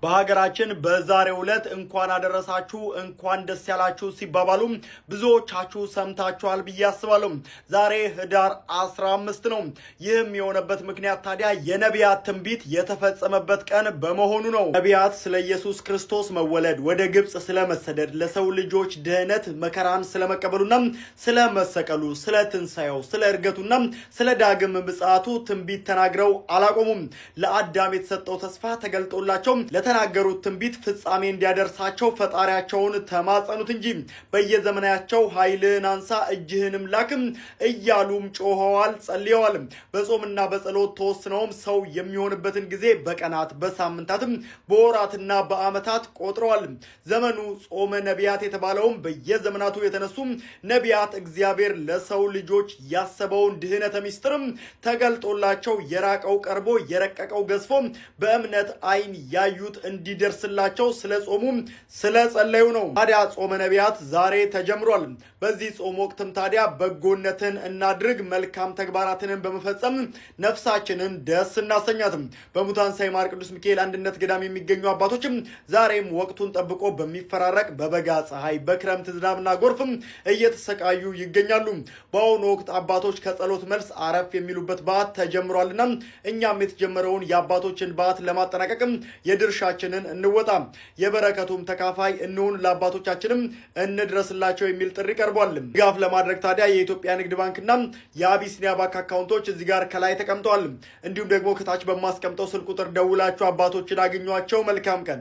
በሀገራችን በዛሬው ዕለት እንኳን አደረሳችሁ እንኳን ደስ ያላችሁ ሲባባሉ ብዙዎቻችሁ ሰምታችኋል ብዬ አስባለሁ። ዛሬ ህዳር 15 ነው። ይህም የሆነበት ምክንያት ታዲያ የነቢያት ትንቢት የተፈጸመበት ቀን በመሆኑ ነው። ነቢያት ስለ ኢየሱስ ክርስቶስ መወለድ፣ ወደ ግብጽ ስለመሰደድ፣ ለሰው ልጆች ድህነት መከራን ስለመቀበሉና ስለ መሰቀሉ፣ ስለ ትንሣኤው፣ ስለ እርገቱና ስለ ዳግም ምጽአቱ ትንቢት ተናግረው አላቆሙም። ለአዳም የተሰጠው ተስፋ ተገልጦላቸው ተናገሩት ትንቢት ፍጻሜ እንዲያደርሳቸው ፈጣሪያቸውን ተማጸኑት እንጂ በየዘመናቸው ኃይልን አንሳ እጅህንም ላክም እያሉም ጮኸዋል፣ ጸልየዋል። በጾምና በጸሎት ተወስነውም ሰው የሚሆንበትን ጊዜ በቀናት በሳምንታትም በወራትና በዓመታት ቆጥረዋል። ዘመኑ ጾመ ነቢያት የተባለውም በየዘመናቱ የተነሱ ነቢያት እግዚአብሔር ለሰው ልጆች ያሰበውን ድህነተ ሚስጥርም ተገልጦላቸው የራቀው ቀርቦ የረቀቀው ገዝፎ በእምነት አይን ያዩት እንዲደርስላቸው ስለ ጾሙ ስለ ጸለዩ ነው። ታዲያ ጾመ ነቢያት ዛሬ ተጀምሯል። በዚህ ጾም ወቅትም ታዲያ በጎነትን እናድርግ፣ መልካም ተግባራትን በመፈጸም ነፍሳችንን ደስ እናሰኛትም። በሙታን ሳይማር ቅዱስ ሚካኤል አንድነት ገዳም የሚገኙ አባቶችም ዛሬም ወቅቱን ጠብቆ በሚፈራረቅ በበጋ ፀሐይ፣ በክረምት ዝናብና ጎርፍም እየተሰቃዩ ይገኛሉ። በአሁኑ ወቅት አባቶች ከጸሎት መልስ አረፍ የሚሉበት በዓት ተጀምሯልና እኛም የተጀመረውን የአባቶችን በዓት ለማጠናቀቅም የድርሻችንን እንወጣ፣ የበረከቱም ተካፋይ እንሁን፣ ለአባቶቻችንም እንድረስላቸው የሚል ጥሪ ቀርቧል። ድጋፍ ለማድረግ ታዲያ የኢትዮጵያ ንግድ ባንክና የአቢሲኒያ ባንክ አካውንቶች እዚህ ጋር ከላይ ተቀምጠዋል። እንዲሁም ደግሞ ከታች በማስቀምጠው ስልክ ቁጥር ደውላችሁ አባቶችን አግኟቸው። መልካም ቀን።